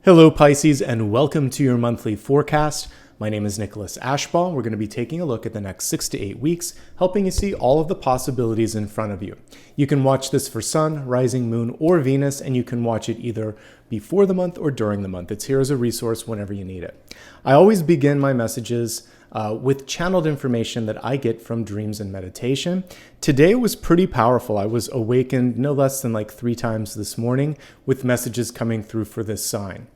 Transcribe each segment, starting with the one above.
Hello Pisces, and welcome to your monthly forecast. My name is Nicholas Ashbaugh. We're going to be taking a look at the next 6 to 8 weeks, helping you see all of the possibilities in front of you. You can watch this for Sun, Rising, Moon, or Venus, and you can watch it either before the month or during the month. It's here as a resource whenever you need it. I always begin my messages with channeled information that I get from dreams and meditation. Today was pretty powerful. I was awakened no less than like 3 times this morning with messages coming through for this sign.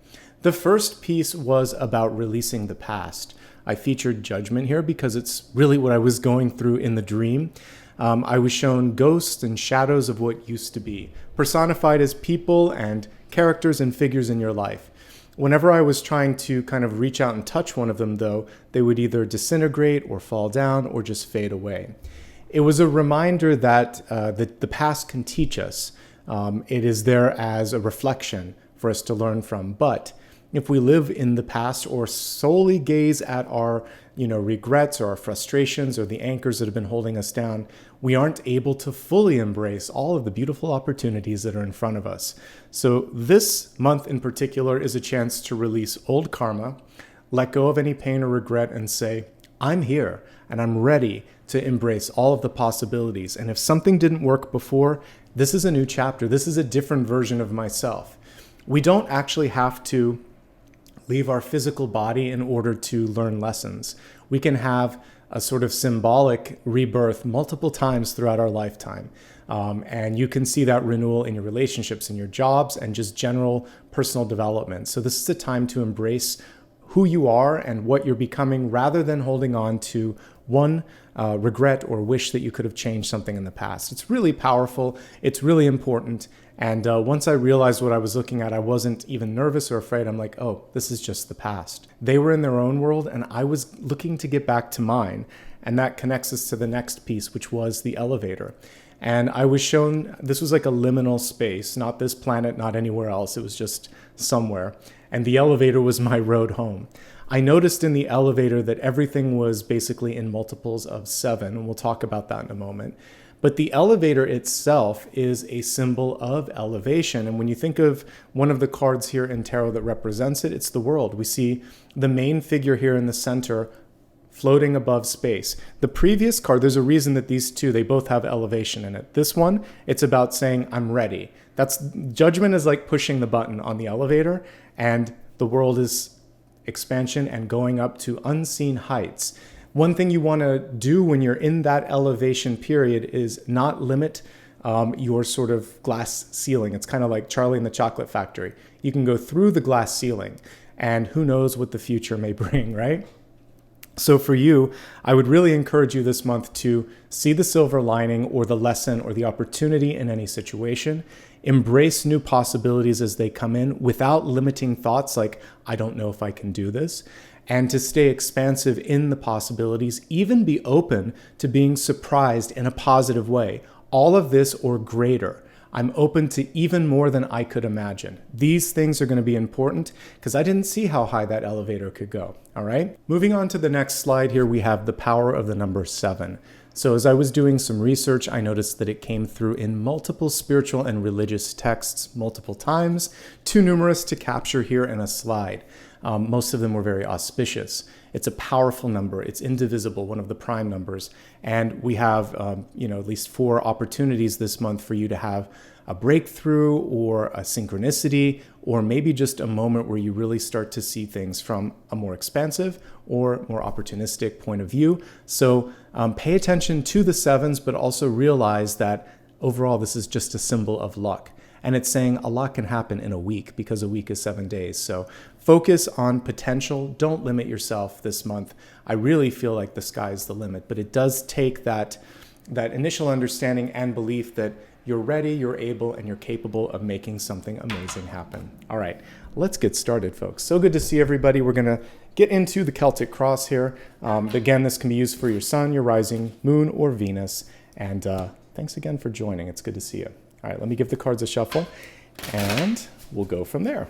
The first piece was about releasing the past. I featured judgment here because it's really what I was going through in the dream. I was shown ghosts and shadows of what used to be, personified as people and characters and figures in your life. Whenever I was trying to kind of reach out and touch one of them, though, they would either disintegrate or fall down or just fade away. It was a reminder that the past can teach us. It is there as a reflection for us to learn from. But if we live in the past or solely gaze at our regrets or our frustrations or the anchors that have been holding us down, we aren't able to fully embrace all of the beautiful opportunities that are in front of us. So this month in particular is a chance to release old karma, let go of any pain or regret, and say, I'm here and I'm ready to embrace all of the possibilities. And if something didn't work before, this is a new chapter. This is a different version of myself. We don't actually have to leave our physical body in order to learn lessons. We can have a sort of symbolic rebirth multiple times throughout our lifetime. And you can see that renewal in your relationships, in your jobs, and just general personal development. So this is a time to embrace who you are and what you're becoming rather than holding on to one regret or wish that you could have changed something in the past. It's really powerful. It's really important. And once I realized what I was looking at, I wasn't even nervous or afraid. I'm like, oh, this is just the past. They were in their own world, and I was looking to get back to mine. And that connects us to the next piece, which was the elevator. And I was shown, this was like a liminal space, not this planet, not anywhere else. It was just somewhere. And the elevator was my road home. I noticed in the elevator that everything was basically in multiples of 7, and we'll talk about that in a moment. But the elevator itself is a symbol of elevation. And when you think of one of the cards here in tarot that represents it, it's the world. We see the main figure here in the center floating above space. The previous card, there's a reason that these two, they both have elevation in it. This one, it's about saying, I'm ready. Judgment is like pushing the button on the elevator, and the world is expansion and going up to unseen heights. One thing you want to do when you're in that elevation period is not limit your sort of glass ceiling. It's kind of like Charlie and the Chocolate Factory. You can go through the glass ceiling, and who knows what the future may bring, right? So for you, I would really encourage you this month to see the silver lining or the lesson or the opportunity in any situation. Embrace new possibilities as they come in without limiting thoughts like, I don't know if I can do this. And to stay expansive in the possibilities, even be open to being surprised in a positive way. All of this or greater. I'm open to even more than I could imagine. These things are going to be important because I didn't see how high that elevator could go. All right. Moving on to the next slide here, we have the power of the number 7. So as I was doing some research, I noticed that it came through in multiple spiritual and religious texts multiple times, too numerous to capture here in a slide. Most of them were very auspicious. It's a powerful number. It's indivisible, one of the prime numbers. And we have, at least 4 opportunities this month for you to have a breakthrough or a synchronicity, or maybe just a moment where you really start to see things from a more expansive or more opportunistic point of view. So pay attention to the 7s, but also realize that overall, this is just a symbol of luck. And it's saying a lot can happen in a week because a week is 7 days. So focus on potential. Don't limit yourself this month. I really feel like the sky is the limit, but it does take that initial understanding and belief that you're ready, you're able, and you're capable of making something amazing happen. All right, let's get started, folks. So good to see everybody. We're going to get into the Celtic Cross here. Again, this can be used for your sun, your rising, moon, or Venus. And thanks again for joining. It's good to see you. All right, let me give the cards a shuffle, and we'll go from there.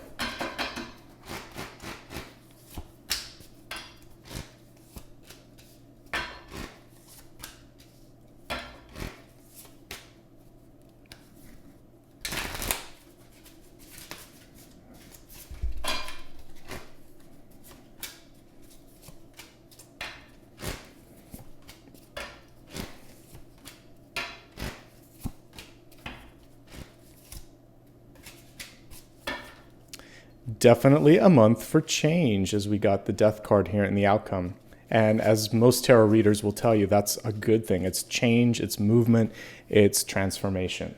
Definitely a month for change, as we got the death card here in the outcome. And as most tarot readers will tell you, that's a good thing. It's change, it's movement, it's transformation.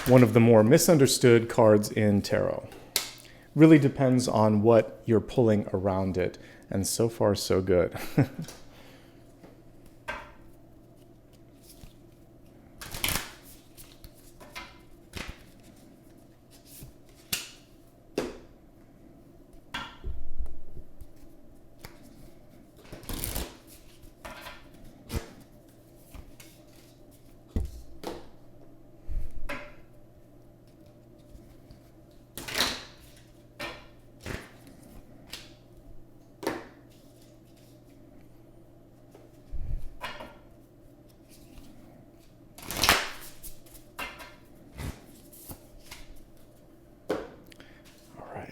One of the more misunderstood cards in tarot. Really depends on what you're pulling around it. And so far, so good.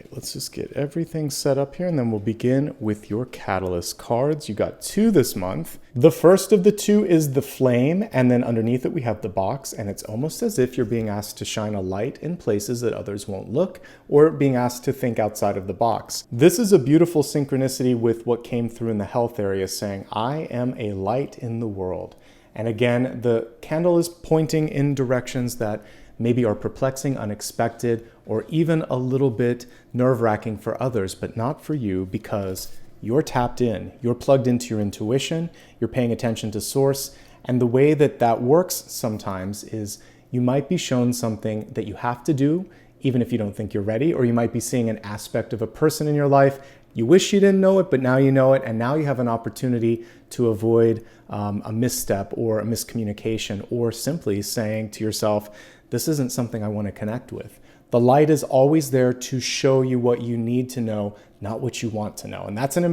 Let's just get everything set up here, and then we'll begin with your catalyst cards. You got 2 this month. The first of the 2 is the flame, and then underneath it we have the box, and it's almost as if you're being asked to shine a light in places that others won't look, or being asked to think outside of the box. This is a beautiful synchronicity with what came through in the health area, saying, I am a light in the world. And again, the candle is pointing in directions that maybe are perplexing, unexpected, or even a little bit nerve-wracking for others, but not for you, because you're tapped in, you're plugged into your intuition, you're paying attention to source, and the way that that works sometimes is you might be shown something that you have to do, even if you don't think you're ready, or you might be seeing an aspect of a person in your life. You wish you didn't know it, but now you know it, and now you have an opportunity to avoid a misstep or a miscommunication, or simply saying to yourself, this isn't something I want to connect with. The light is always there to show you what you need to know, not what you want to know. And that's an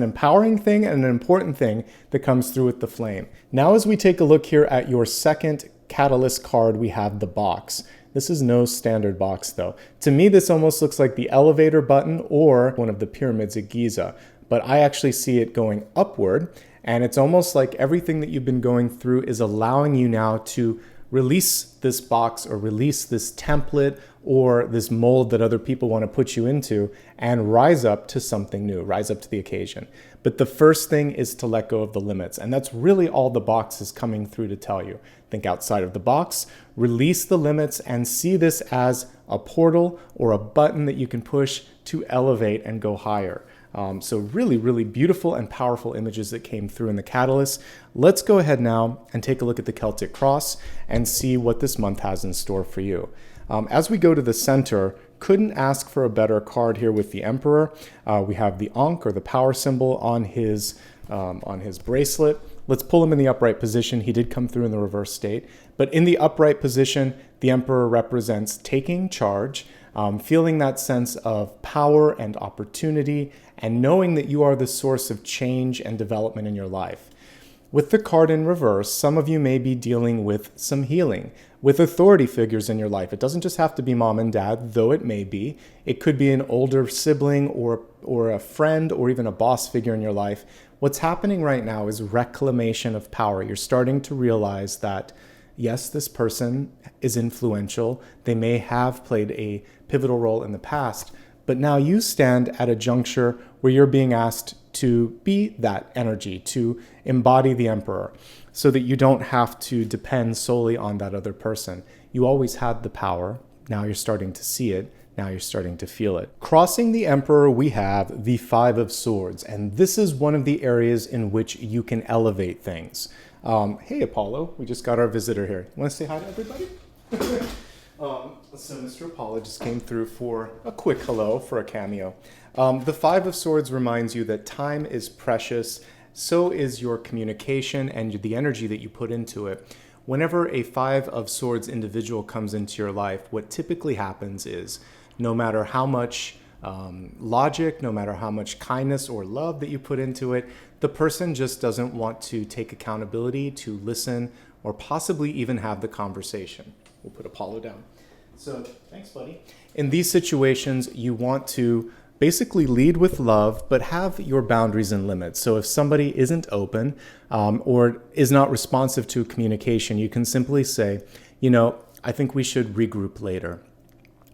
empowering thing and an important thing that comes through with the flame. Now, as we take a look here at your second catalyst card, we have the box. This is no standard box though. To me, this almost looks like the elevator button or one of the pyramids at Giza, but I actually see it going upward. And it's almost like everything that you've been going through is allowing you now to release this box or release this template or this mold that other people want to put you into and rise up to something new, rise up to the occasion. But the first thing is to let go of the limits. And that's really all the box is coming through to tell you. Think outside of the box, release the limits, and see this as a portal or a button that you can push to elevate and go higher. So really, really beautiful and powerful images that came through in the catalyst. Let's go ahead now and take a look at the Celtic Cross and see what this month has in store for you. As we go to the center, couldn't ask for a better card here with the Emperor. We have the Ankh, or the power symbol, on his bracelet. Let's pull him in the upright position. He did come through in the reverse state. But in the upright position, the Emperor represents taking charge, feeling that sense of power and opportunity, and knowing that you are the source of change and development in your life. With the card in reverse, some of you may be dealing with some healing, with authority figures in your life. It doesn't just have to be mom and dad, though it may be. It could be an older sibling or a friend or even a boss figure in your life. What's happening right now is reclamation of power. You're starting to realize that, yes, this person is influential. They may have played a pivotal role in the past, but now you stand at a juncture where you're being asked to be that energy, to embody the Emperor, so that you don't have to depend solely on that other person. You always had the power. Now you're starting to see it. Now you're starting to feel it. Crossing the Emperor, we have the Five of Swords, and this is one of the areas in which you can elevate things. Hey, Apollo, we just got our visitor here. You want to say hi to everybody? So Mr. Apollo just came through for a quick hello, for a cameo. The Five of Swords reminds you that time is precious, so is your communication and the energy that you put into it. Whenever a Five of Swords individual comes into your life, what typically happens is no matter how much logic, no matter how much kindness or love that you put into it, the person just doesn't want to take accountability, to listen, or possibly even have the conversation. We'll put Apollo down. So, thanks, buddy. In these situations, you want to basically lead with love, but have your boundaries and limits. So if somebody isn't open or is not responsive to communication, you can simply say, I think we should regroup later.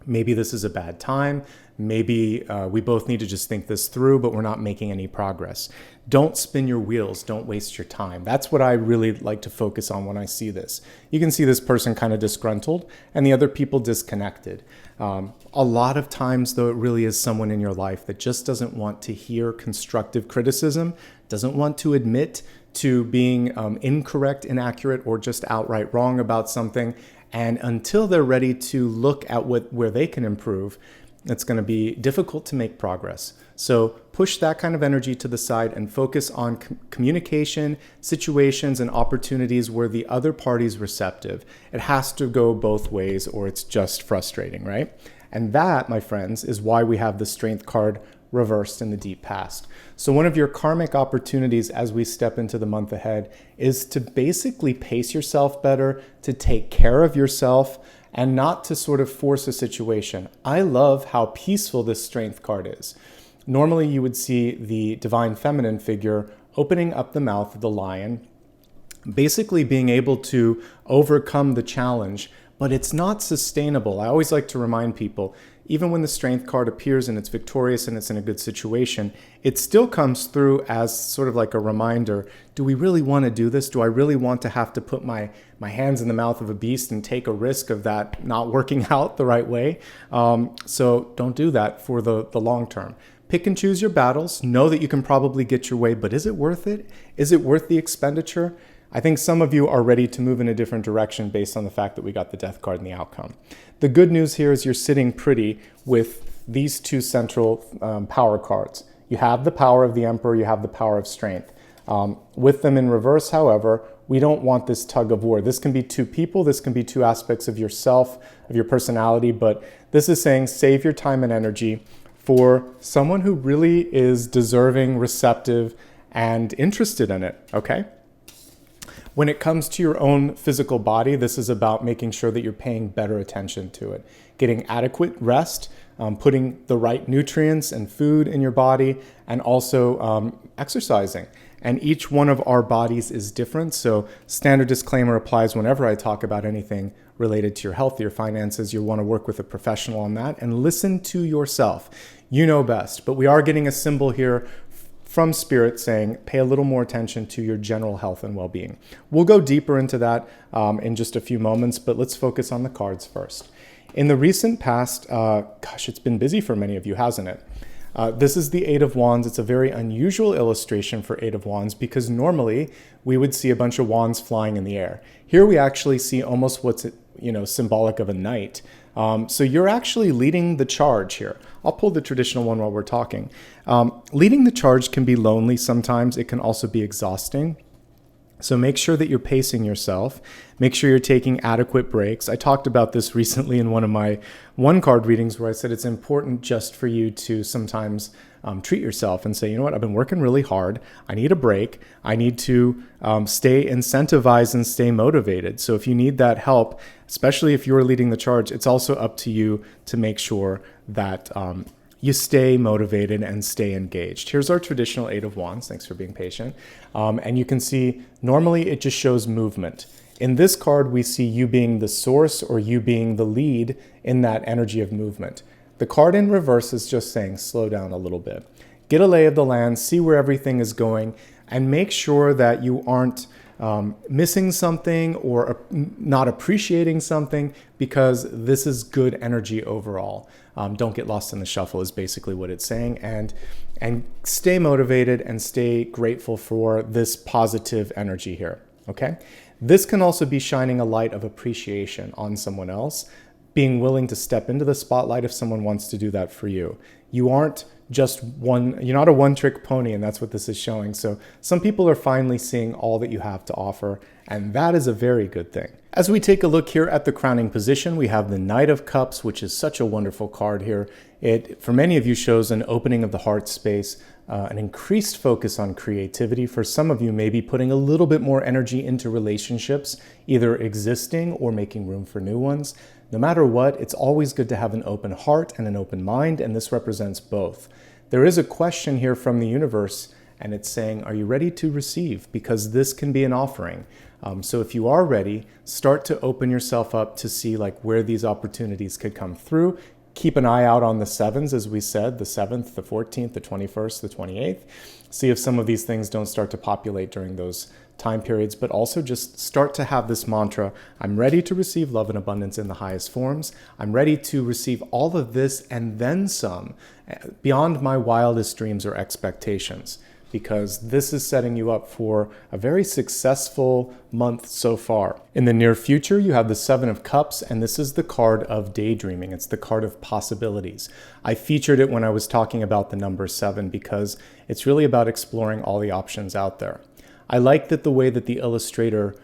Maybe this is a bad time. Maybe we both need to just think this through, but we're not making any progress. Don't spin your wheels. Don't waste your time. That's what I really like to focus on when I see this. You can see this person kind of disgruntled and the other people disconnected. A lot of times, though, it really is someone in your life that just doesn't want to hear constructive criticism, doesn't want to admit to being incorrect, inaccurate, or just outright wrong about something. And until they're ready to look at where they can improve, it's going to be difficult to make progress. So push that kind of energy to the side and focus on communication, situations, and opportunities where the other party's receptive. It has to go both ways or it's just frustrating, right? And that, my friends, is why we have the Strength card reversed in the deep past. So one of your karmic opportunities as we step into the month ahead is to basically pace yourself better, to take care of yourself, and not to sort of force a situation. I love how peaceful this Strength card is. Normally you would see the divine feminine figure opening up the mouth of the lion, basically being able to overcome the challenge, but it's not sustainable. I always like to remind people, even when the Strength card appears and it's victorious and it's in a good situation, it still comes through as sort of like a reminder. Do we really want to do this? Do I really want to have to put my hands in the mouth of a beast and take a risk of that not working out the right way? So don't do that for the long term. Pick and choose your battles. Know that you can probably get your way, but is it worth it? Is it worth the expenditure? I think some of you are ready to move in a different direction based on the fact that we got the Death card in the outcome. The good news here is you're sitting pretty with these two central power cards. You have the power of the Emperor, you have the power of Strength. With them in reverse, however, we don't want this tug of war. This can be two people, this can be two aspects of yourself, of your personality, but this is saying save your time and energy for someone who really is deserving, receptive, and interested in it, okay? When it comes to your own physical body, this is about making sure that you're paying better attention to it. Getting adequate rest, putting the right nutrients and food in your body, and also exercising. And each one of our bodies is different, so standard disclaimer applies whenever I talk about anything related to your health, your finances. You'll want to work with a professional on that and listen to yourself. You know best, but we are getting a symbol here from Spirit saying, pay a little more attention to your general health and well-being. We'll go deeper into that in just a few moments, but let's focus on the cards first. In the recent past, it's been busy for many of you, hasn't it? This is the Eight of Wands. It's a very unusual illustration for Eight of Wands because normally we would see a bunch of wands flying in the air. Here we actually see almost what's symbolic of a knight. So you're actually leading the charge here. I'll pull the traditional one while we're talking. Leading the charge can be lonely sometimes. It can also be exhausting. So make sure that you're pacing yourself. Make sure you're taking adequate breaks. I talked about this recently in one of my one-card readings where I said it's important just for you to sometimes treat yourself and say, you know what, I've been working really hard. I need a break. I need to stay incentivized and stay motivated. So if you need that help, especially if you're leading the charge, it's also up to you to make sure that you stay motivated and stay engaged. Here's our traditional Eight of Wands. Thanks for being patient. And you can see, normally it just shows movement. In this card, we see you being the source or you being the lead in that energy of movement. The card in reverse is just saying, slow down a little bit. Get a lay of the land, see where everything is going, and make sure that you aren't missing something or not appreciating something, because this is good energy overall. Don't get lost in the shuffle is basically what it's saying, and stay motivated and stay grateful for this positive energy here, okay? This can also be shining a light of appreciation on someone else, being willing to step into the spotlight if someone wants to do that for you. You aren't just you're not a one-trick pony, and that's what this is showing. So some people are finally seeing all that you have to offer, and that is a very good thing. As we take a look here at the crowning position, we have the Knight of Cups, which is such a wonderful card here. It, for many of you, shows an opening of the heart space, an increased focus on creativity. For some of you, maybe putting a little bit more energy into relationships, either existing or making room for new ones. No matter what, it's always good to have an open heart and an open mind, and this represents both. There is a question here from the universe, and it's saying, are you ready to receive? Because this can be an offering. So if you are ready, start to open yourself up to see like where these opportunities could come through. Keep an eye out on the 7s, as we said, the 7th, the 14th, the 21st, the 28th. See if some of these things don't start to populate during those time periods, but also just start to have this mantra: I'm ready to receive love and abundance in the highest forms. I'm ready to receive all of this and then some, beyond my wildest dreams or expectations, because this is setting you up for a very successful month so far. In the near future, you have the 7 of Cups, and this is the card of daydreaming. It's the card of possibilities. I featured it when I was talking about the number 7 because it's really about exploring all the options out there. I like that the way that the illustrator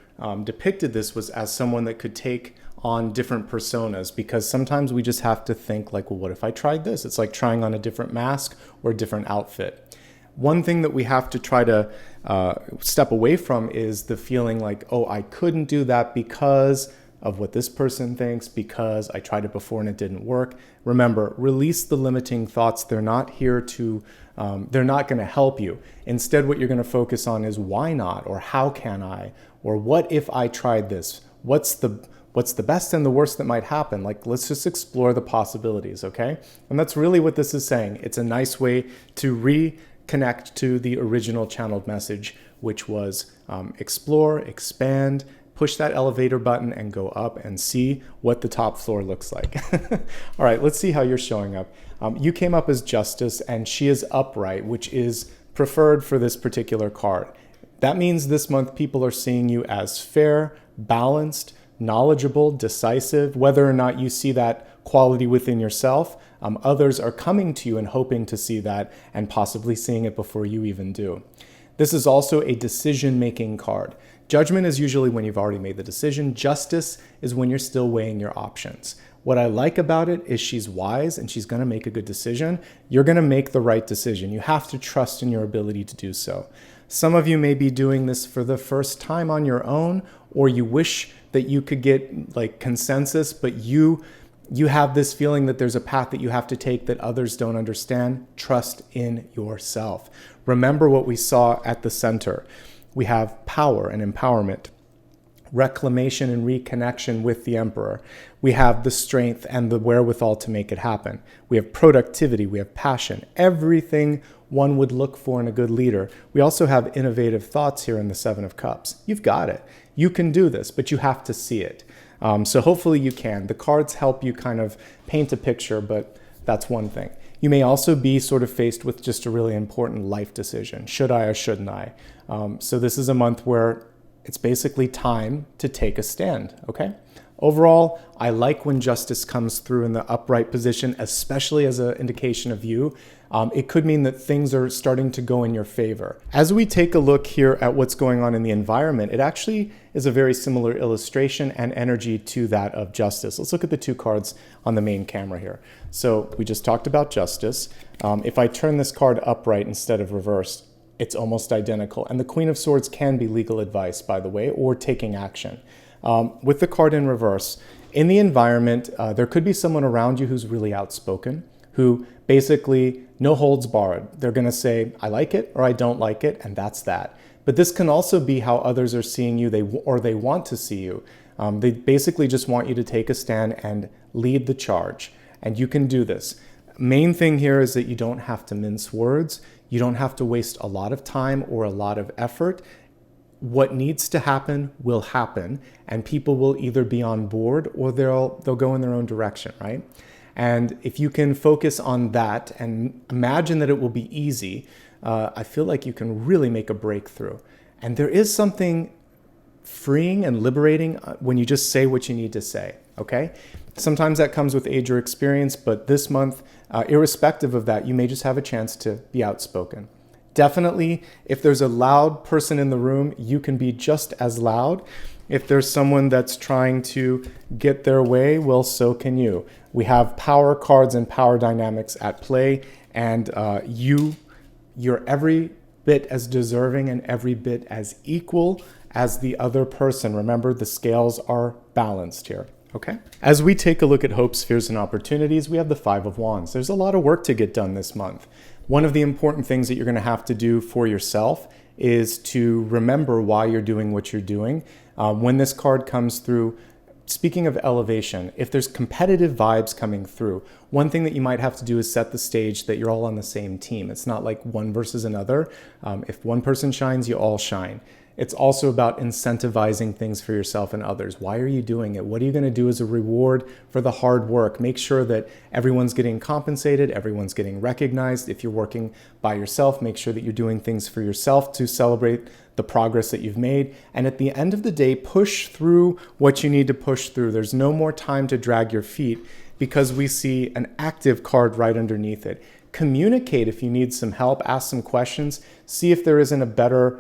depicted this was as someone that could take on different personas, because sometimes we just have to think like, well, what if I tried this? It's like trying on a different mask or a different outfit. One thing that we have to try to step away from is the feeling like, oh, I couldn't do that because of what this person thinks, because I tried it before and it didn't work. Remember, release the limiting thoughts. They're not here to, they're not going to help you. Instead, what you're going to focus on is why not, or how can I, or what if I tried this? What's the best and the worst that might happen? Like, let's just explore the possibilities, okay? And that's really what this is saying. It's a nice way to reconnect to the original channeled message, which was explore, expand, push that elevator button and go up and see what the top floor looks like. All right, let's see how you're showing up. You came up as Justice, and she is upright, which is preferred for this particular card. That means this month people are seeing you as fair, balanced, knowledgeable, decisive. Whether or not you see that quality within yourself, others are coming to you and hoping to see that and possibly seeing it before you even do. This is also a decision-making card. Judgment is usually when you've already made the decision. Justice is when you're still weighing your options. What I like about it is she's wise and she's going to make a good decision. You're going to make the right decision. You have to trust in your ability to do so. Some of you may be doing this for the first time on your own, or you wish that you could get like consensus, but you have this feeling that there's a path that you have to take that others don't understand. Trust in yourself. Remember what we saw at the center. We have power and empowerment, reclamation and reconnection with the Emperor. We have the strength and the wherewithal to make it happen. We have productivity, we have passion, everything one would look for in a good leader. We also have innovative thoughts here in the 7 of Cups. You've got it. You can do this, but you have to see it. So hopefully you can. The cards help you kind of paint a picture, but that's one thing. You may also be sort of faced with just a really important life decision. Should I or shouldn't I? So this is a month where it's basically time to take a stand, okay? Overall, I like when Justice comes through in the upright position, especially as an indication of you. It could mean that things are starting to go in your favor. As we take a look here at what's going on in the environment, it actually is a very similar illustration and energy to that of Justice. Let's look at the 2 cards on the main camera here. So we just talked about Justice. If I turn this card upright instead of reversed, it's almost identical. And the Queen of Swords can be legal advice, by the way, or taking action. With the card in reverse, in the environment, there could be someone around you who's really outspoken, who basically no holds barred. They're going to say, I like it or I don't like it, and that's that. But this can also be how others are seeing you, they want to see you. They basically just want you to take a stand and lead the charge, and you can do this. Main thing here is that you don't have to mince words. You don't have to waste a lot of time or a lot of effort. What needs to happen will happen, and people will either be on board or they'll go in their own direction, right? And if you can focus on that and imagine that it will be easy, I feel like you can really make a breakthrough. And there is something freeing and liberating when you just say what you need to say, okay? Sometimes that comes with age or experience, but this month, irrespective of that, you may just have a chance to be outspoken. Definitely, if there's a loud person in the room, you can be just as loud. If there's someone that's trying to get their way, well, so can you. We have power cards and power dynamics at play, and you're every bit as deserving and every bit as equal as the other person. Remember, the scales are balanced here. Okay. As we take a look at hopes, fears, and opportunities, we have the 5 of Wands. There's a lot of work to get done this month. One of the important things that you're going to have to do for yourself is to remember why you're doing what you're doing. When this card comes through, speaking of elevation, if there's competitive vibes coming through, one thing that you might have to do is set the stage that you're all on the same team. It's not like one versus another. If one person shines, you all shine. It's also about incentivizing things for yourself and others. Why are you doing it? What are you going to do as a reward for the hard work? Make sure that everyone's getting compensated, everyone's getting recognized. If you're working by yourself, make sure that you're doing things for yourself to celebrate the progress that you've made. And at the end of the day, push through what you need to push through. There's no more time to drag your feet because we see an active card right underneath it. Communicate if you need some help, ask some questions, see if there isn't a better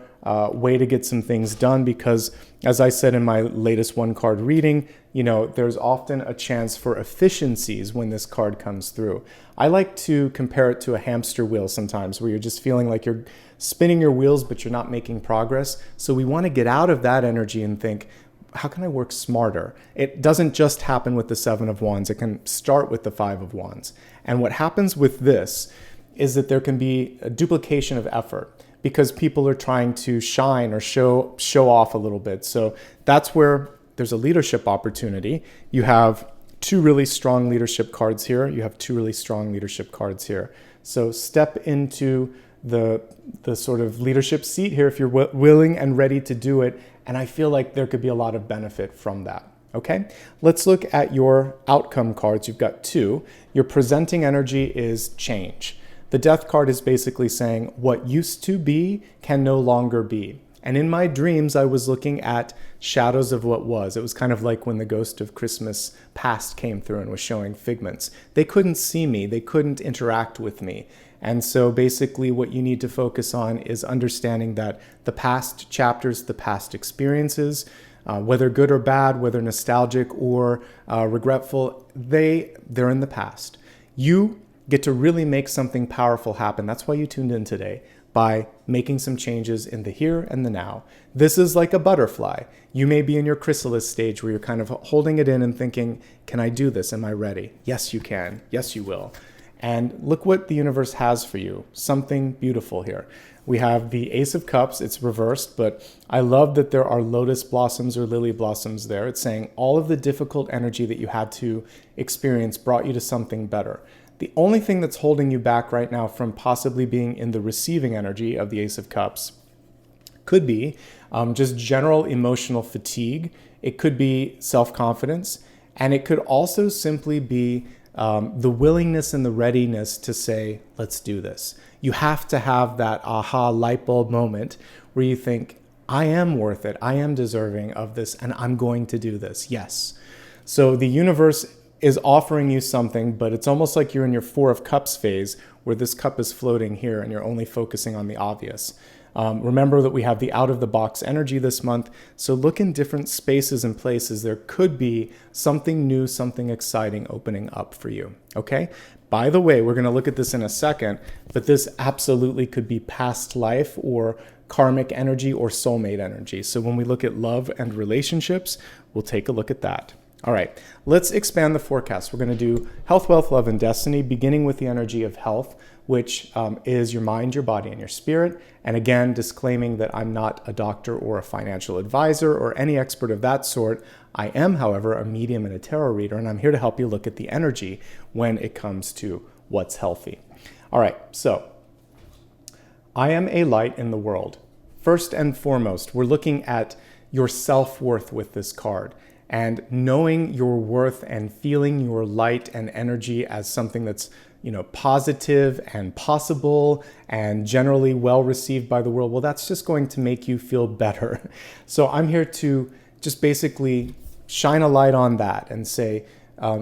way to get some things done, because as I said in my latest one card reading, there's often a chance for efficiencies when this card comes through. I like to compare it to a hamster wheel sometimes, where you're just feeling like you're spinning your wheels, but you're not making progress. So we want to get out of that energy and think, how can I work smarter? It doesn't just happen with the Seven of Wands. It can start with the Five of Wands. And what happens with this is that there can be a duplication of effort because people are trying to shine or show off a little bit. So that's where there's a leadership opportunity. You have two really strong leadership cards here. You have two really strong leadership cards here. So step into the sort of leadership seat here if you're willing and ready to do it. And I feel like there could be a lot of benefit from that. Okay, let's look at your outcome cards. You've got two. Your presenting energy is change. The Death card is basically saying what used to be can no longer be. And in my dreams, I was looking at shadows of what was. It was kind of like when the ghost of Christmas past came through and was showing figments. They couldn't see me. They couldn't interact with me. And so basically what you need to focus on is understanding that the past chapters, the past experiences, whether good or bad, whether nostalgic or regretful, they're in the past. You get to really make something powerful happen. That's why you tuned in today, by making some changes in the here and the now. This is like a butterfly. You may be in your chrysalis stage where you're kind of holding it in and thinking, can I do this? Am I ready? Yes, you can. Yes, you will. And look what the universe has for you. Something beautiful here. We have the Ace of Cups. It's reversed, but I love that there are lotus blossoms or lily blossoms there. It's saying all of the difficult energy that you had to experience brought you to something better. The only thing that's holding you back right now from possibly being in the receiving energy of the Ace of Cups could be just general emotional fatigue. It could be self-confidence, and it could also simply be the willingness and the readiness to say, let's do this. You have to have that aha light bulb moment where you think, I am worth it. I am deserving of this, and I'm going to do this. Yes. So the universe is offering you something, but it's almost like you're in your Four of Cups phase where this cup is floating here and you're only focusing on the obvious. Remember that we have the out-of-the-box energy this month, so look in different spaces and places. There could be something new, something exciting opening up for you, okay? By the way, we're going to look at this in a second, but this absolutely could be past life or karmic energy or soulmate energy. So when we look at love and relationships, we'll take a look at that. All right, let's expand the forecast. We're going to do health, wealth, love, and destiny, beginning with the energy of health, which is your mind, your body, and your spirit. And again, disclaiming that I'm not a doctor or a financial advisor or any expert of that sort. I am, however, a medium and a tarot reader, and I'm here to help you look at the energy when it comes to what's healthy. All right, so I am a light in the world. First and foremost, we're looking at your self-worth with this card. And knowing your worth and feeling your light and energy as something that's, positive and possible and generally well received by the world, well, that's just going to make you feel better. So I'm here to just basically shine a light on that and say,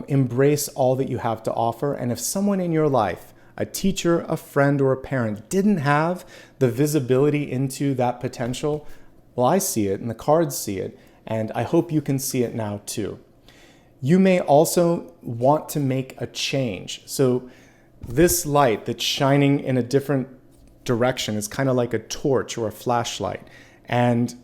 embrace all that you have to offer. And if someone in your life, a teacher, a friend, or a parent, didn't have the visibility into that potential, well, I see it and the cards see it. And I hope you can see it now too. You may also want to make a change. So this light that's shining in a different direction is kind of like a torch or a flashlight. And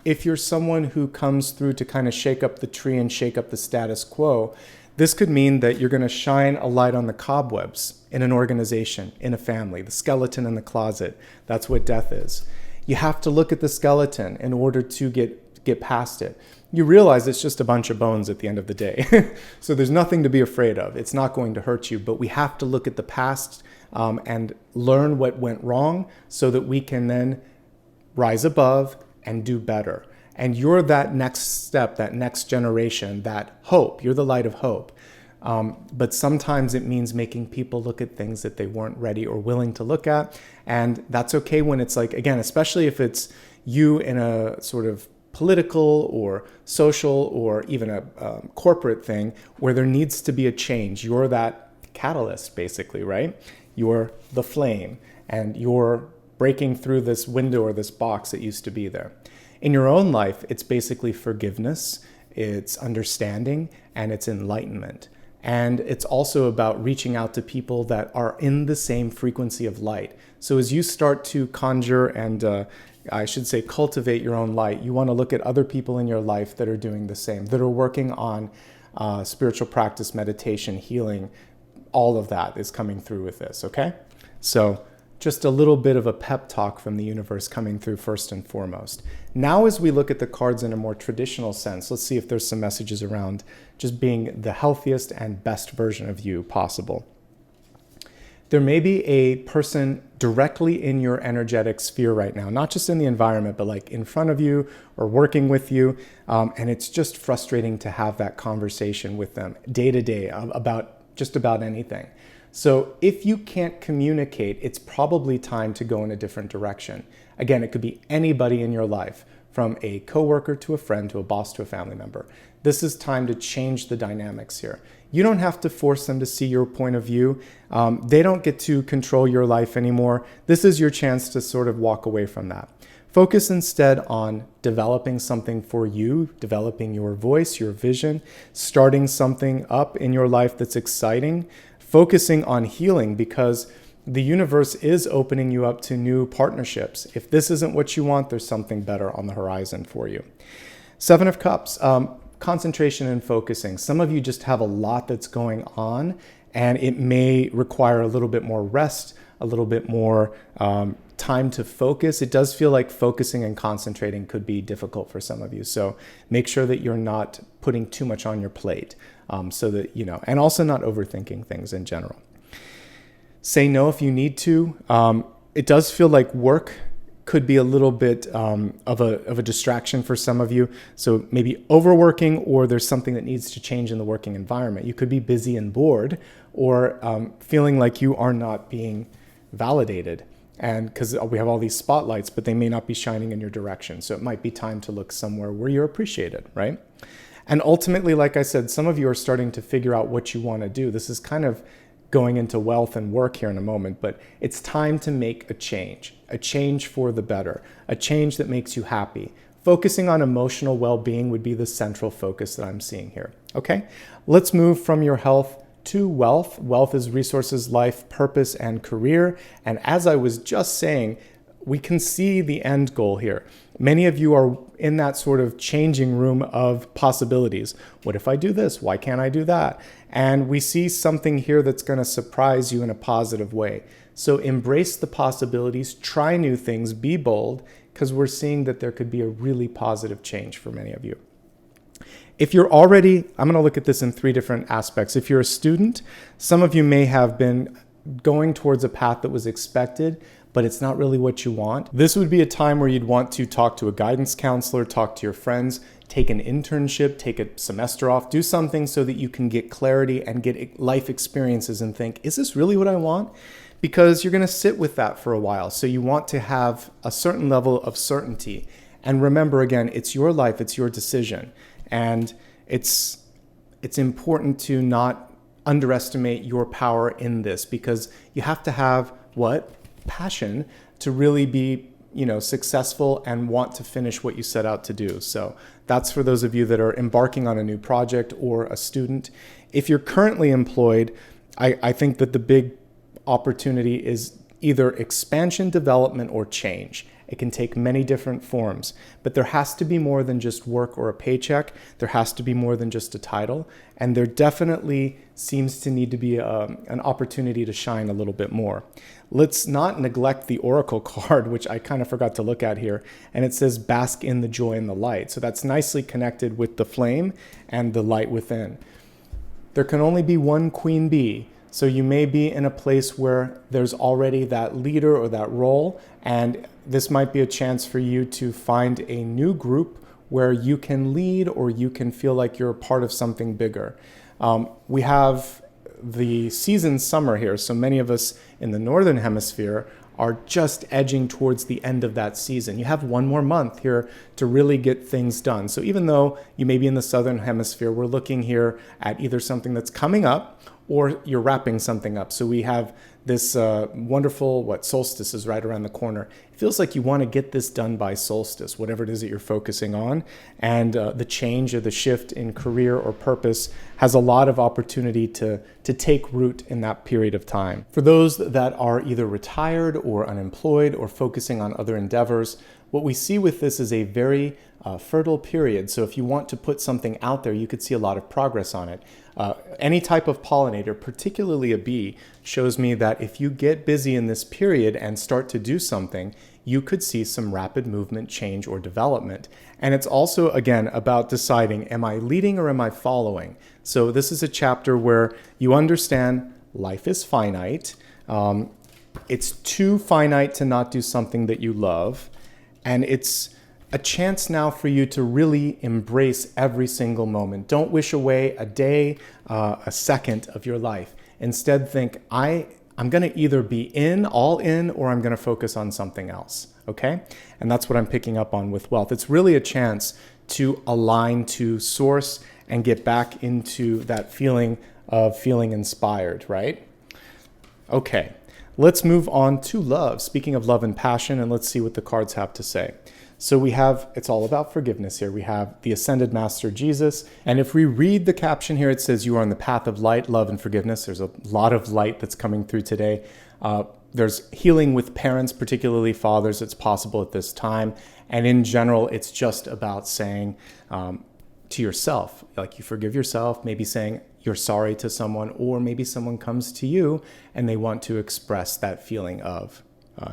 if you're someone who comes through to kind of shake up the tree and shake up the status quo, This could mean that you're going to shine a light on the cobwebs in an organization, in a family, the skeleton in the closet. That's what death is. You have to look at the skeleton in order to get past it. You realize it's just a bunch of bones at the end of the day. So there's nothing to be afraid of. It's not going to hurt you, but we have to look at the past and learn what went wrong so that we can then rise above and do better. And you're that next step, that next generation, that hope. You're the light of hope. But sometimes it means making people look at things that they weren't ready or willing to look at. And that's okay when it's like, again, especially if it's you in a sort of political or social or even a corporate thing where there needs to be a change. You're that catalyst, basically, right? You're the flame and you're breaking through this window or this box that used to be there. In your own life, it's basically forgiveness, it's understanding, and it's enlightenment. And it's also about reaching out to people that are in the same frequency of light. So as you start to conjure and I should say cultivate your own light, you want to look at other people in your life that are doing the same, that are working on spiritual practice, meditation, healing. All of that is coming through with this, okay? So just a little bit of a pep talk from the universe coming through first and foremost. Now, as we look at the cards in a more traditional sense, let's see if there's some messages around just being the healthiest and best version of you possible. There may be a person directly in your energetic sphere right now, not just in the environment, but like in front of you or working with you. And it's just frustrating to have that conversation with them day to day about just about anything. So if you can't communicate, it's probably time to go in a different direction. Again, it could be anybody in your life, from a coworker to a friend to a boss to a family member. This is time to change the dynamics here. You don't have to force them to see your point of view. They don't get to control your life anymore. This is your chance to sort of walk away from that. Focus instead on developing something for you, developing your voice, your vision, starting something up in your life that's exciting, focusing on healing, because the universe is opening you up to new partnerships. If this isn't what you want, there's something better on the horizon for you. Seven of Cups, concentration and focusing. Some of you just have a lot that's going on, and it may require a little bit more rest, a little bit more time to focus. It does feel like focusing and concentrating could be difficult for some of you. So make sure that you're not putting too much on your plate so that, you know, and also not overthinking things in general. Say no if you need to. It does feel like work could be a little bit of a distraction for some of you. So maybe overworking, or there's something that needs to change in the working environment. You could be busy and bored, or feeling like you are not being validated. And because we have all these spotlights, but they may not be shining in your direction. So it might be time to look somewhere where you're appreciated, right? And ultimately, like I said, some of you are starting to figure out what you want to do. This is kind of going into wealth and work here in a moment, but it's time to make a change for the better, a change that makes you happy. Focusing on emotional well-being would be the central focus that I'm seeing here, okay? Let's move from your health to wealth. Wealth is resources, life, purpose, and career. And as I was just saying, we can see the end goal here. Many of you are in that sort of changing room of possibilities. What if I do this? Why can't I do that? And we see something here that's going to surprise you in a positive way. So embrace the possibilities, try new things, be bold, because we're seeing that there could be a really positive change for many of you. If you're already, I'm going to look at this in three different aspects. If you're a student, some of you may have been going towards a path that was expected, but it's not really what you want. This would be a time where you'd want to talk to a guidance counselor, talk to your friends, take an internship, take a semester off, do something so that you can get clarity and get life experiences and think, is this really what I want? Because you're going to sit with that for a while. So you want to have a certain level of certainty. And remember, again, it's your life, it's your decision. And it's important to not underestimate your power in this, because you have to have passion to really be, successful and want to finish what you set out to do. So that's for those of you that are embarking on a new project or a student. If you're currently employed, I think that the big opportunity is either expansion, development, or change. It can take many different forms, but there has to be more than just work or a paycheck. There has to be more than just a title, and there definitely seems to need to be an opportunity to shine a little bit more. Let's not neglect the Oracle card, which I kind of forgot to look at here, and it says bask in the joy and the light. So that's nicely connected with the flame and the light within. There can only be one queen bee. So you may be in a place where there's already that leader or that role, and this might be a chance for you to find a new group where you can lead or you can feel like you're a part of something bigger. We have the season summer here, so many of us in the Northern Hemisphere are just edging towards the end of that season. You have one more month here to really get things done. So even though you may be in the Southern Hemisphere, we're looking here at either something that's coming up or you're wrapping something up. So we have this wonderful, solstice is right around the corner. It feels like you want to get this done by solstice, whatever it is that you're focusing on. And the change or the shift in career or purpose has a lot of opportunity to take root in that period of time. For those that are either retired or unemployed or focusing on other endeavors, what we see with this is a very fertile period. So if you want to put something out there, you could see a lot of progress on it. Any type of pollinator, particularly a bee, shows me that if you get busy in this period and start to do something, you could see some rapid movement, change, or development. And it's also, again, about deciding, am I leading or am I following? So this is a chapter where you understand life is finite. It's too finite to not do something that you love. And it's a chance now for you to really embrace every single moment. Don't wish away a day, a second of your life. Instead, think, I'm going to either be all in, or I'm going to focus on something else, okay? And that's what I'm picking up on with wealth. It's really a chance to align to source and get back into that feeling of feeling inspired, right? Okay, let's move on to love. Speaking of love and passion, and let's see what the cards have to say. So we have, it's all about forgiveness here. We have the Ascended Master Jesus. And if we read the caption here, it says you are on the path of light, love, and forgiveness. There's a lot of light that's coming through today. There's healing with parents, particularly fathers. It's possible at this time. And in general, it's just about saying to yourself, like you forgive yourself, maybe saying you're sorry to someone, or maybe someone comes to you and they want to express that feeling of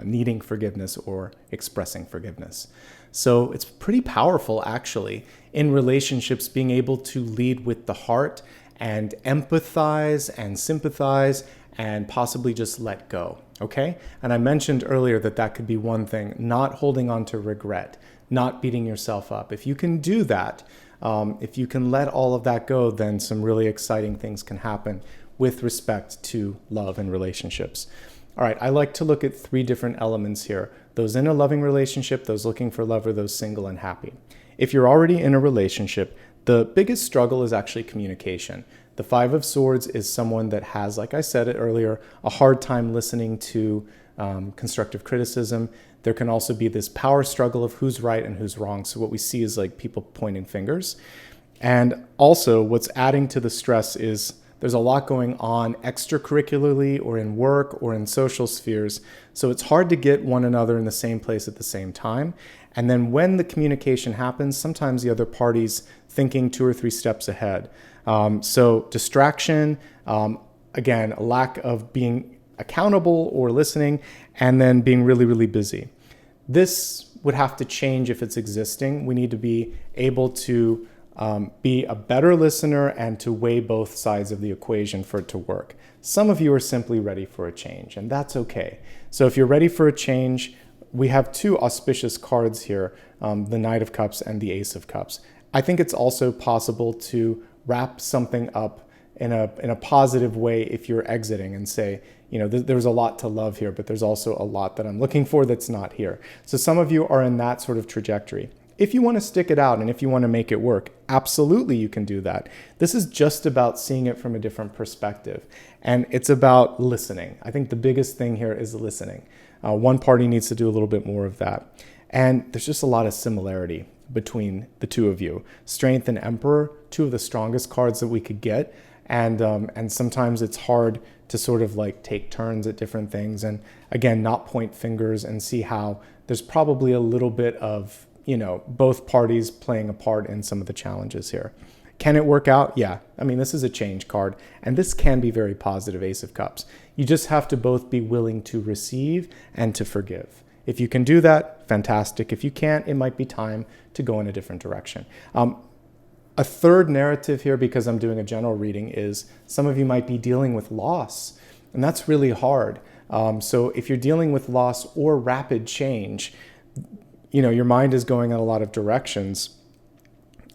needing forgiveness or expressing forgiveness. So it's pretty powerful, actually, in relationships, being able to lead with the heart and empathize and sympathize and possibly just let go, okay? And I mentioned earlier that could be one thing, not holding on to regret, not beating yourself up. If you can do that, if you can let all of that go, then some really exciting things can happen with respect to love and relationships. All right, I like to look at 3 different elements here. Those in a loving relationship, those looking for love, or those single and happy. If you're already in a relationship, the biggest struggle is actually communication. The 5 of Swords is someone that has, like I said it earlier, a hard time listening to constructive criticism. There can also be this power struggle of who's right and who's wrong. So what we see is like people pointing fingers. And also what's adding to the stress is there's a lot going on extracurricularly or in work or in social spheres. So it's hard to get one another in the same place at the same time. And then when the communication happens, sometimes the other party's thinking 2 or 3 steps ahead. So distraction, again, a lack of being accountable or listening, and then being really, really busy. This would have to change if it's existing. We need to be able to be a better listener and to weigh both sides of the equation for it to work. Some of you are simply ready for a change, and that's okay. So if you're ready for a change, we have 2 auspicious cards here, the Knight of Cups and the Ace of Cups. I think it's also possible to wrap something up in a positive way if you're exiting and say, you know, there's a lot to love here, but there's also a lot that I'm looking for that's not here. So some of you are in that sort of trajectory. If you want to stick it out and if you want to make it work, absolutely you can do that. This is just about seeing it from a different perspective. And it's about listening. I think the biggest thing here is listening. One party needs to do a little bit more of that. And there's just a lot of similarity between the 2 of you. Strength and Emperor, 2 of the strongest cards that we could get. And sometimes it's hard to sort of like take turns at different things. And again, not point fingers, and see how there's probably a little bit of, both parties playing a part in some of the challenges here. Can it work out? Yeah. I mean, this is a change card, and this can be very positive, Ace of Cups. You just have to both be willing to receive and to forgive. If you can do that, fantastic. If you can't, it might be time to go in a different direction. A third narrative here, because I'm doing a general reading, is some of you might be dealing with loss, and that's really hard. So if you're dealing with loss or rapid change, your mind is going in a lot of directions.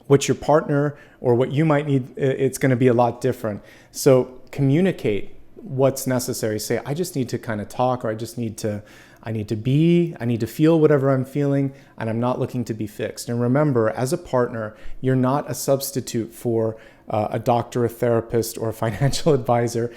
What your partner or what you might need, it's going to be a lot different. So communicate what's necessary. Say, I just need to kind of talk, or I need to feel whatever I'm feeling, and I'm not looking to be fixed. And remember, as a partner, you're not a substitute for a doctor, a therapist, or a financial advisor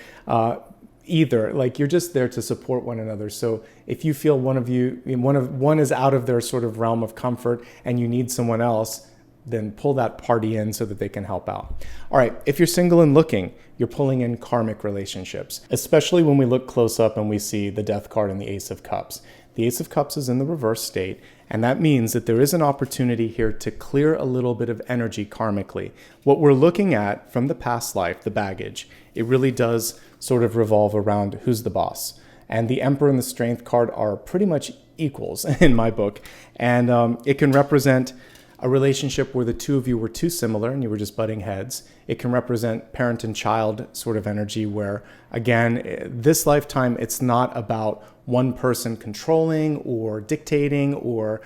either. Like, you're just there to support one another. So if you feel one is out of their sort of realm of comfort and you need someone else, then pull that party in so that they can help out. All right, if you're single and looking, you're pulling in karmic relationships, especially when we look close up and we see the Death card and the Ace of Cups. The Ace of Cups is in the reverse state, and that means that there is an opportunity here to clear a little bit of energy karmically. What we're looking at from the past life, the baggage, it really does sort of revolve around who's the boss. And the Emperor and the Strength card are pretty much equals in my book, and it can represent a relationship where the two of you were too similar and you were just butting heads. It can represent parent and child sort of energy where, again, this lifetime, it's not about one person controlling or dictating or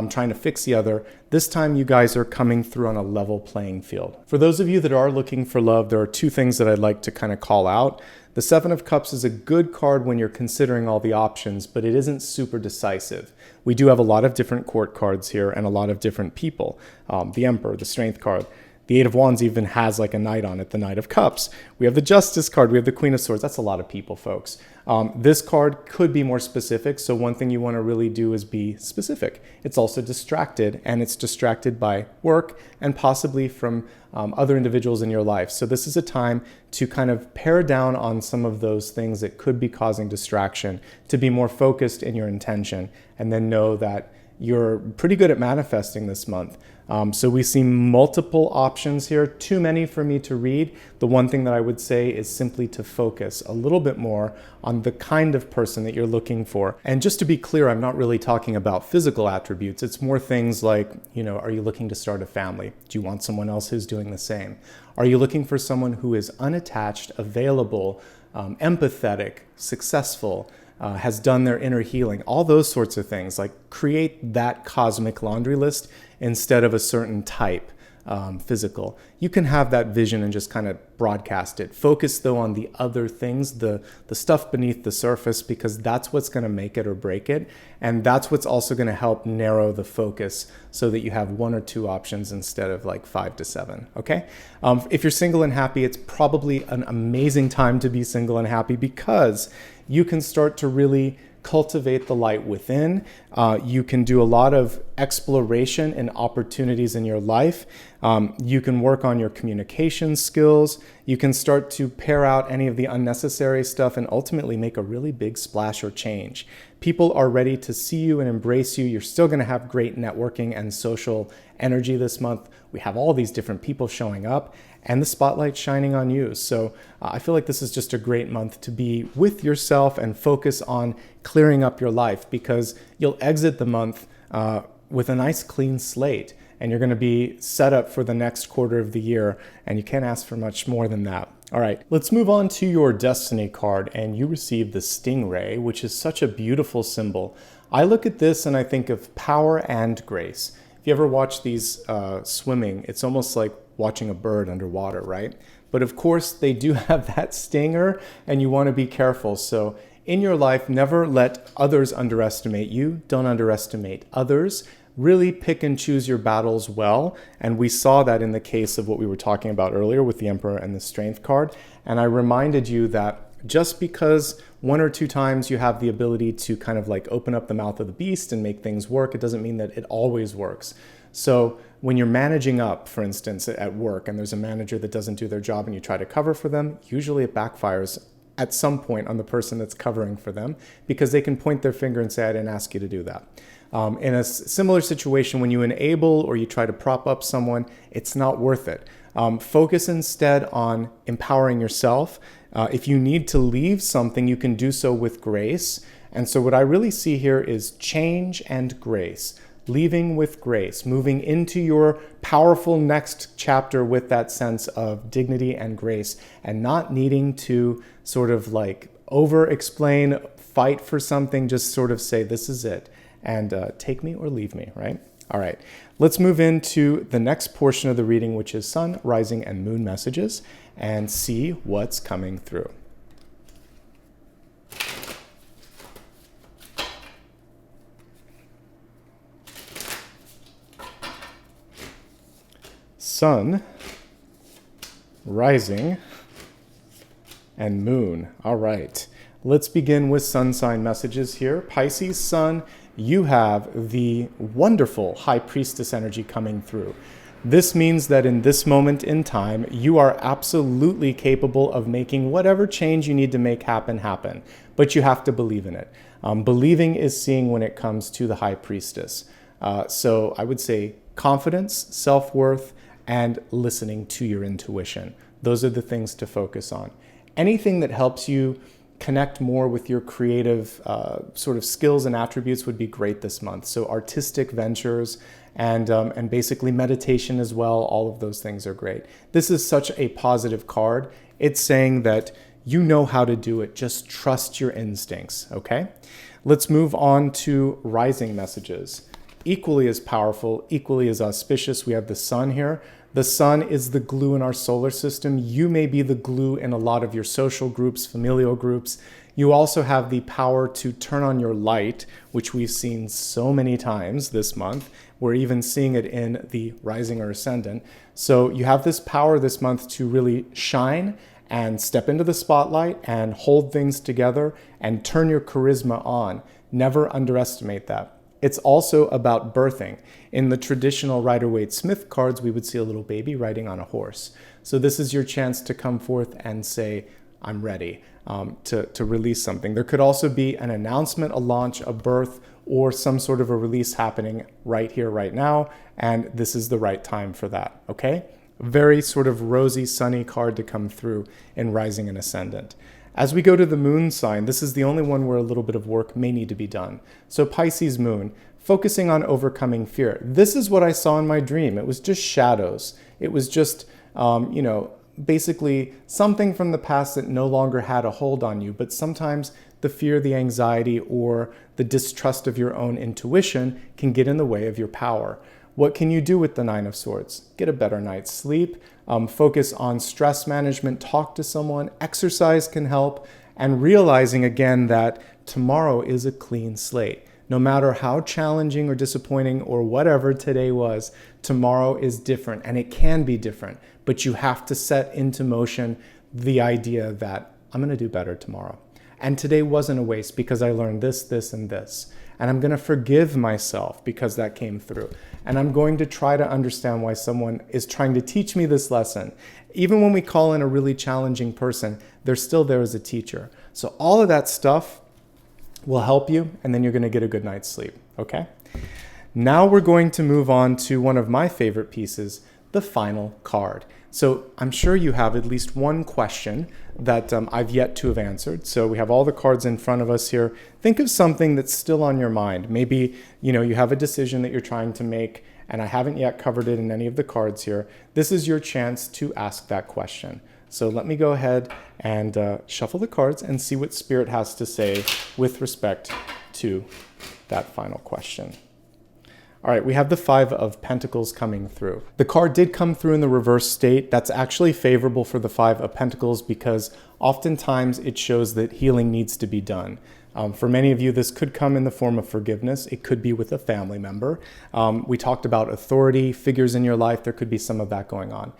trying to fix the other. This time you guys are coming through on a level playing field. For those of you that are looking for love, there are two things that I'd like to kind of call out. The Seven of Cups is a good card when you're considering all the options, but it isn't super decisive. We do have a lot of different court cards here and a lot of different people. The Emperor, the Strength card. The Eight of Wands even has like a knight on it, the Knight of Cups. We have the Justice card. We have the Queen of Swords. That's a lot of people, folks. This card could be more specific. So one thing you want to really do is be specific. It's also distracted, and it's distracted by work and possibly from other individuals in your life. So this is a time to kind of pare down on some of those things that could be causing distraction, to be more focused in your intention, and then know that you're pretty good at manifesting this month. So we see multiple options here, too many for me to read. The one thing that I would say is simply to focus a little bit more on the kind of person that you're looking for. And just to be clear, I'm not really talking about physical attributes. It's more things like, are you looking to start a family? Do you want someone else who's doing the same? Are you looking for someone who is unattached, available, empathetic, successful, has done their inner healing, all those sorts of things? Like, create that cosmic laundry list instead of a certain type, physical. You can have that vision and just kind of broadcast it. Focus though on the other things, the stuff beneath the surface, because that's what's going to make it or break it. And that's what's also going to help narrow the focus so that you have one or two options instead of like 5 to 7. Okay. If you're single and happy, it's probably an amazing time to be single and happy, because you can start to really cultivate the light within. You can do a lot of exploration and opportunities in your life. You can work on your communication skills. You can start to pare out any of the unnecessary stuff and ultimately make a really big splash or change. People are ready to see you and embrace you. You're still going to have great networking and social energy this month. We have all these different people showing up and the spotlight shining on you. So I feel like this is just a great month to be with yourself and focus on clearing up your life, because you'll exit the month with a nice clean slate, and you're going to be set up for the next quarter of the year, and you can't ask for much more than that. All right, let's move on to your Destiny card, and you received the Stingray, which is such a beautiful symbol. I look at this and I think of power and grace. If you ever watch these swimming, it's almost like watching a bird underwater, right? But of course, they do have that stinger, and you want to be careful. So in your life, never let others underestimate you. Don't underestimate others. Really pick and choose your battles well. And we saw that in the case of what we were talking about earlier with the Emperor and the Strength card. And I reminded you that just because one or two times you have the ability to kind of like open up the mouth of the beast and make things work, it doesn't mean that it always works. So when you're managing up, for instance, at work, and there's a manager that doesn't do their job and you try to cover for them, usually it backfires at some point on the person that's covering for them, because they can point their finger and say, I didn't ask you to do that. In a similar situation, when you enable or you try to prop up someone, it's not worth it. Focus instead on empowering yourself. If you need to leave something, you can do so with grace. And so what I really see here is change and grace. Leaving with grace, moving into your powerful next chapter with that sense of dignity and grace, and not needing to sort of like over-explain, fight for something, just sort of say, this is it, and take me or leave me, right? All right, let's move into the next portion of the reading, which is sun, rising, and moon messages, and see what's coming through. Sun, rising, and moon. All right, let's begin with sun sign messages here. Pisces sun, you have the wonderful High Priestess energy coming through. This means that in this moment in time, you are absolutely capable of making whatever change you need to make happen, but you have to believe in it. Believing is seeing when it comes to the High Priestess. So I would say confidence, self-worth, and listening to your intuition. Those are the things to focus on. Anything that helps you connect more with your creative sort of skills and attributes would be great this month. So artistic ventures and basically meditation as well, all of those things are great. This is such a positive card. It's saying that you know how to do it. Just trust your instincts, okay? Let's move on to rising messages. Equally as powerful, equally as auspicious, we have the sun here. The sun is the glue in our solar system. You may be the glue in a lot of your social groups, familial groups. You also have the power to turn on your light, which we've seen so many times this month. We're even seeing it in the rising or ascendant. So you have this power this month to really shine and step into the spotlight and hold things together and turn your charisma on. Never underestimate that. It's also about birthing. In the traditional Rider-Waite-Smith cards, we would see a little baby riding on a horse. So this is your chance to come forth and say, I'm ready to release something. There could also be an announcement, a launch, a birth, or some sort of a release happening right here, right now, and this is the right time for that, okay? Very sort of rosy, sunny card to come through in rising and ascendant. As we go to the moon sign, this is the only one where a little bit of work may need to be done. So Pisces moon, focusing on overcoming fear. This is what I saw in my dream. It was just shadows. It was just, basically something from the past that no longer had a hold on you. But sometimes the fear, the anxiety, or the distrust of your own intuition can get in the way of your power. What can you do with the Nine of Swords? Get a better night's sleep, focus on stress management, talk to someone, exercise can help, and realizing again that tomorrow is a clean slate. No matter how challenging or disappointing or whatever today was, tomorrow is different, and it can be different, but you have to set into motion the idea that I'm going to do better tomorrow. And today wasn't a waste because I learned this, this, and this. And I'm going to forgive myself because that came through. And I'm going to try to understand why someone is trying to teach me this lesson. Even when we call in a really challenging person, they're still there as a teacher. So all of that stuff will help you, and then you're going to get a good night's sleep, okay? Now we're going to move on to one of my favorite pieces, the final card. So I'm sure you have at least one question that I've yet to have answered. So we have all the cards in front of us here. Think of something that's still on your mind. Maybe, you have a decision that you're trying to make, and I haven't yet covered it in any of the cards here. This is your chance to ask that question. So let me go ahead and shuffle the cards and see what Spirit has to say with respect to that final question. All right, we have the Five of Pentacles coming through. The card did come through in the reverse state. That's actually favorable for the Five of Pentacles because oftentimes it shows that healing needs to be done. For many of you, this could come in the form of forgiveness. It could be with a family member. We talked about authority, figures in your life. There could be some of that going on.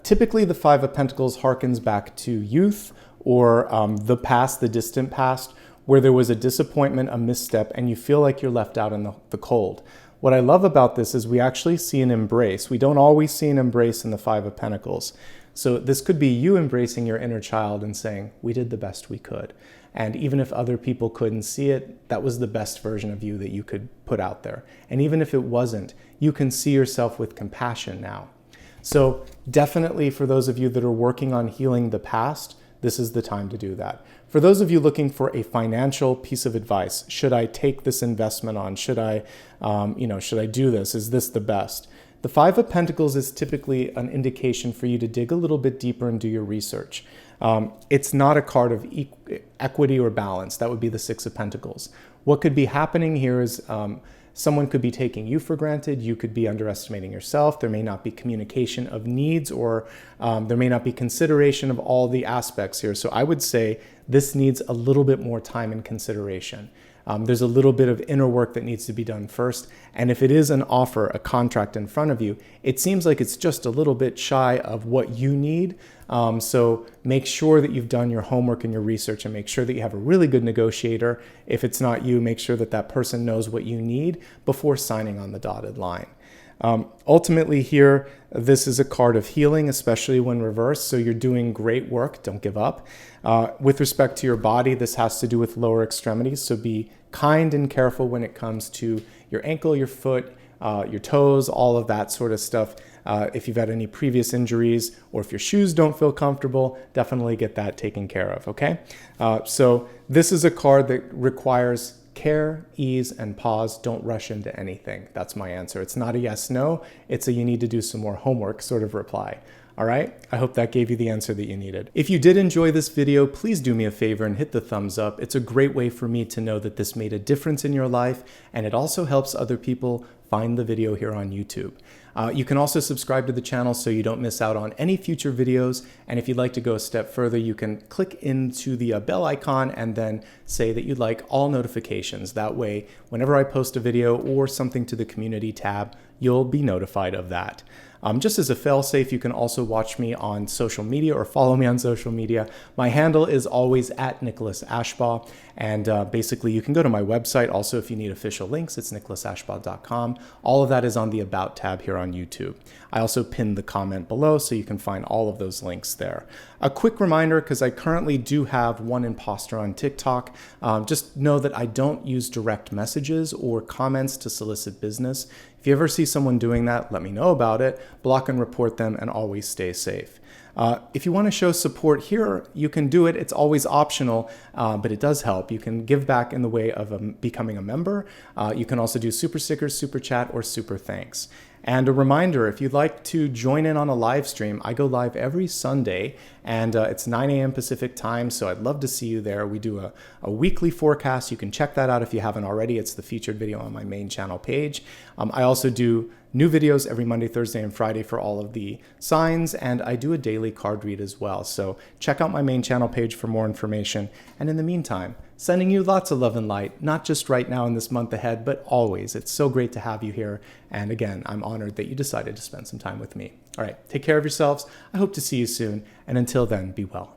Typically, the Five of Pentacles harkens back to youth or the past, the distant past, where there was a disappointment, a misstep, and you feel like you're left out in the cold. What I love about this is we actually see an embrace. We don't always see an embrace in the Five of Pentacles. So this could be you embracing your inner child and saying, we did the best we could. And even if other people couldn't see it, that was the best version of you that you could put out there. And even if it wasn't, you can see yourself with compassion now. So definitely for those of you that are working on healing the past, this is the time to do that. For those of you looking for a financial piece of advice, should I take this investment on? Should I do this? Is this the best? The Five of Pentacles is typically an indication for you to dig a little bit deeper and do your research. It's not a card of equity or balance. That would be the Six of Pentacles. What could be happening here is someone could be taking you for granted. You could be underestimating yourself. There may not be communication of needs, or there may not be consideration of all the aspects here. So I would say this needs a little bit more time and consideration. There's a little bit of inner work that needs to be done first. And if it is an offer, a contract in front of you, it seems like it's just a little bit shy of what you need. So make sure that you've done your homework and your research, and make sure that you have a really good negotiator. If it's not you, make sure that that person knows what you need before signing on the dotted line. Ultimately here, this is a card of healing, especially when reversed. So you're doing great work. Don't give up. With respect to your body, this has to do with lower extremities. So be kind and careful when it comes to your ankle, your foot, your toes, all of that sort of stuff. If you've had any previous injuries, or if your shoes don't feel comfortable, definitely get that taken care of, okay? So this is a card that requires care, ease, and pause. Don't rush into anything. That's my answer. It's not a yes, no. It's a you need to do some more homework sort of reply. All right, I hope that gave you the answer that you needed. If you did enjoy this video, please do me a favor and hit the thumbs up. It's a great way for me to know that this made a difference in your life, and it also helps other people find the video here on YouTube. You can also subscribe to the channel so you don't miss out on any future videos. And if you'd like to go a step further, you can click into the bell icon and then say that you'd like all notifications. That way, whenever I post a video or something to the community tab, you'll be notified of that. Just as a fail-safe, you can also watch me on social media or follow me on social media. My handle is always at Nicholas Ashbaugh. And basically, you can go to my website. Also, if you need official links, it's nicholasashbaugh.com. All of that is on the About tab here on YouTube. I also pinned the comment below, so you can find all of those links there. A quick reminder, because I currently do have one imposter on TikTok. Just know that I don't use direct messages or comments to solicit business. If you ever see someone doing that, let me know about it, block and report them, and always stay safe. If you want to show support here, you can do it. It's always optional, but it does help. You can give back in the way of becoming a member. You can also do super stickers, super chat, or super thanks. And a reminder, if you'd like to join in on a live stream, I go live every Sunday, and it's 9 a.m. Pacific time, so I'd love to see you there. We do a weekly forecast. You can check that out if you haven't already. It's the featured video on my main channel page. I also do new videos every Monday, Thursday, and Friday for all of the signs, and I do a daily card read as well. So check out my main channel page for more information. And in the meantime, sending you lots of love and light, not just right now in this month ahead, but always. It's so great to have you here. And again, I'm honored that you decided to spend some time with me. All right, take care of yourselves. I hope to see you soon. And until then, be well.